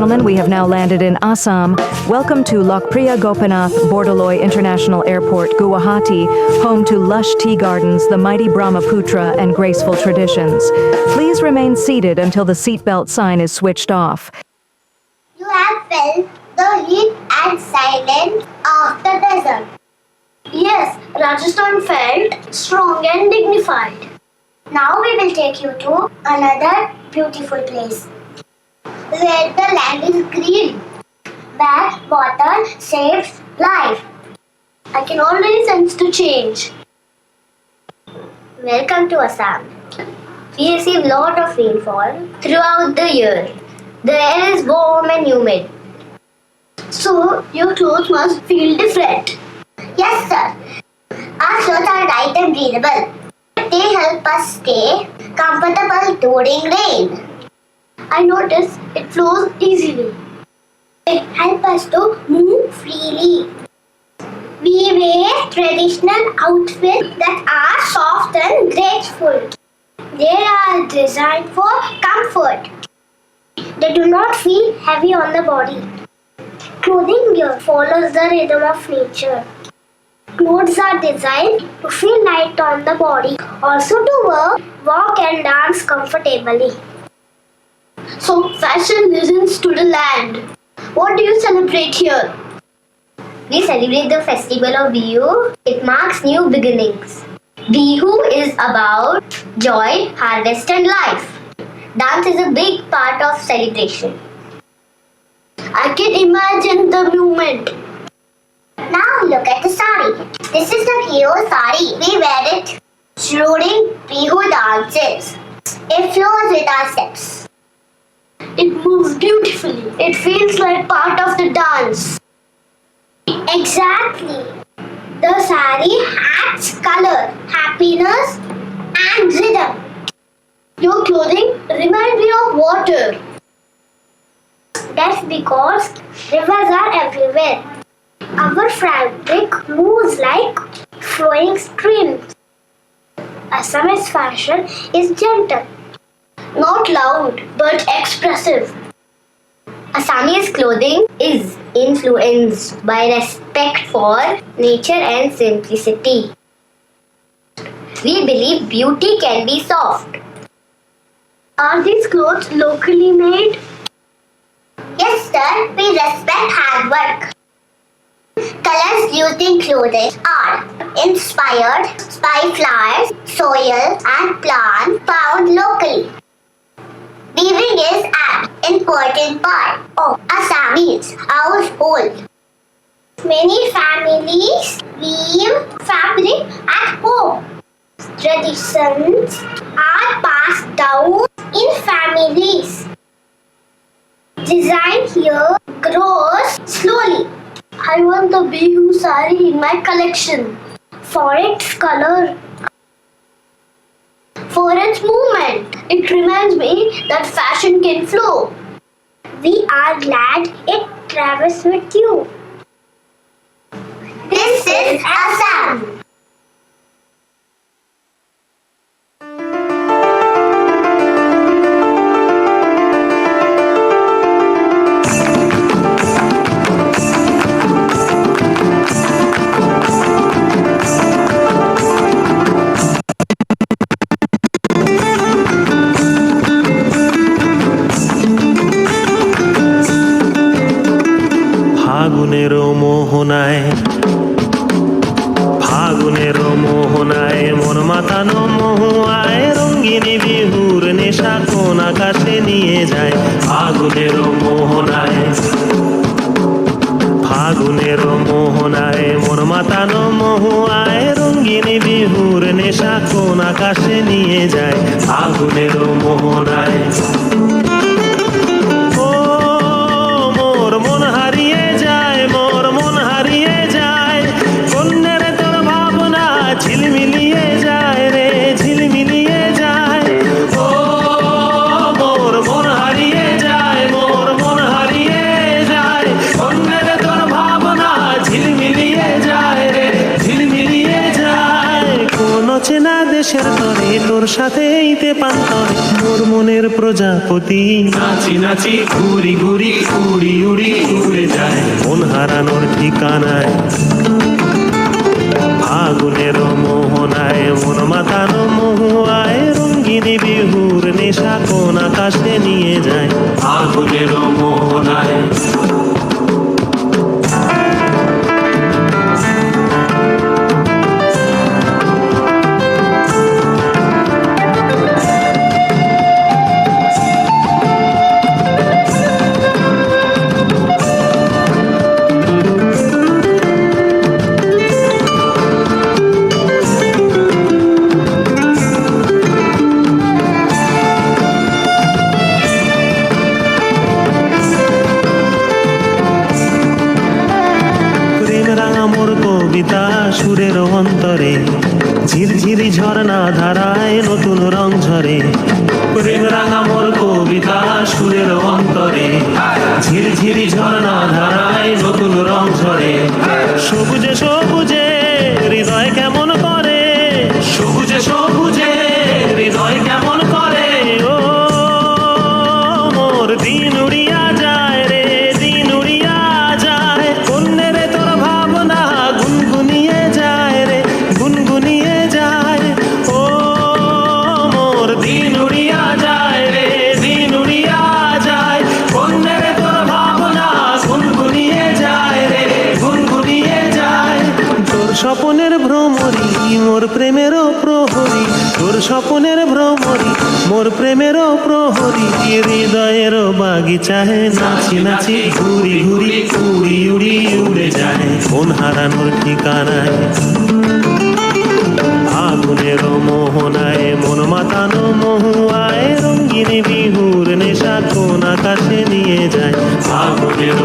gentlemen, we have now landed in Assam. Welcome to Lokpriya Gopinath Bordoloi International Airport, Guwahati, home to lush tea gardens, the mighty Brahmaputra, and graceful traditions. Please remain seated until the seatbelt sign is switched off. You have felt the heat and silence of the desert. Yes, Rajasthan felt strong and dignified. Now we will take you to another beautiful place, where the land is green, where water saves life. I can already sense the change. Welcome to Assam. We receive lot of rainfall throughout the year. The air is warm and humid. So, your clothes must feel different. Yes, sir. Our clothes are light and breathable. They help us stay comfortable during rain. I notice it flows easily. It helps us to move freely. We wear traditional outfits that are soft and graceful. They are designed for comfort. They do not feel heavy on the body. Clothing here follows the rhythm of nature. Clothes are designed to feel light on the body, also to walk and dance comfortably. So, fashion listens to the land. What do you celebrate here? We celebrate the festival of Bihu. It marks new beginnings. Bihu is about joy, harvest and life. Dance is a big part of celebration. I can imagine the movement. Now look at the sari. This is the hero sari. We wear it during Bihu dances. It flows with our steps. It moves beautifully. It feels like part of the dance. Exactly. The sari adds color, happiness and rhythm. Your clothing reminds me of water. That's because rivers are everywhere. Our fabric moves like flowing streams. Assamese fashion is gentle, Not loud, but expressive. Assamese clothing is influenced by respect for nature and simplicity. We believe beauty can be soft. Are these clothes locally made? Yes, sir, we respect hard work. Colors used in clothing are inspired by flowers, soil, and plants found locally. Weaving is an important part of Assamese household. Many families weave fabric at home. Traditions are passed down in families. Design here grows slowly. I want the Bihu sari in my collection. For its color, For its movement, it reminds me that fashion can flow. we are glad it travels with you. This is Assam. ফাগুনের মোহনায় মন মাতানো মহুয়ায় রঙ্গিনী বিহুর নেশা কোন আকাশে নিয়ে যায় ফাগুনের মোহনায় মন মাতানো মহুয়ায় রঙ্গিনী বিহুর নেশা কোন আকাশে নিয়ে যায় ফাগুনের মোহনায় দেশের তরে তোর সাথে ইতে পান্তরে মোর মনের প্রজাপতি, নাচি নাচি ঘুরি ঘুরি উড়ি উড়ি উড়ে যায় মন হারানোর ঠিকানায়। ফাগুনের মোহনায় মন মাতানো মহুয়ায় রঙ্গিনী বিহুর নেশা কোন আকাশে নিয়ে যায়। ফাগুনের মোহনায় কবিতা সুরের অন্তরে ঝিরঝিরি ঝর্ণা ধারায় নতুন রং ঝরে। প্রেম রাঙা মোর কবিতা সুরের অন্তরে ঝিরঝিরি ঝর্ণা ধারায় নতুন রং ঝরে। সবুজে সবুজে হৃদয় কেমন করে, সবুজে সবুজে হৃদয় কেমন করে। ও মোর দিন উড়িয়া যায় রে, দিন উড়িয়া যায় কন্যে রে তোর ভাবনা গুনগুনিয়ে যায় রে, গুনগুনিয়ে যায়। ও মোর দিন উড়িয়া যায় রে, দিন উড়িয়া যায় কন্যে রে তোর ভাবনা গুনগুনিয়ে যায় রে, গুনগুনিয়ে যায়। তোর স্বপনের ভ্রমরি মোর প্রেমেরও প্রহরী, তোর স্বপনের ভ্রমরি মোর প্রেমেরও প্রহরী। হৃদয়ের বাগিচায় নাচি নাচি ঘুরি ঘুরি উড়ি উড়ি উড়ে যায় মন হারানোর ঠিকানায়। আগুনের মোহনায় মন মাতানো মহুয়ায় রঙ্গিনী বিহুর নেশা কোন আকাশে নিয়ে যায়। আগুনের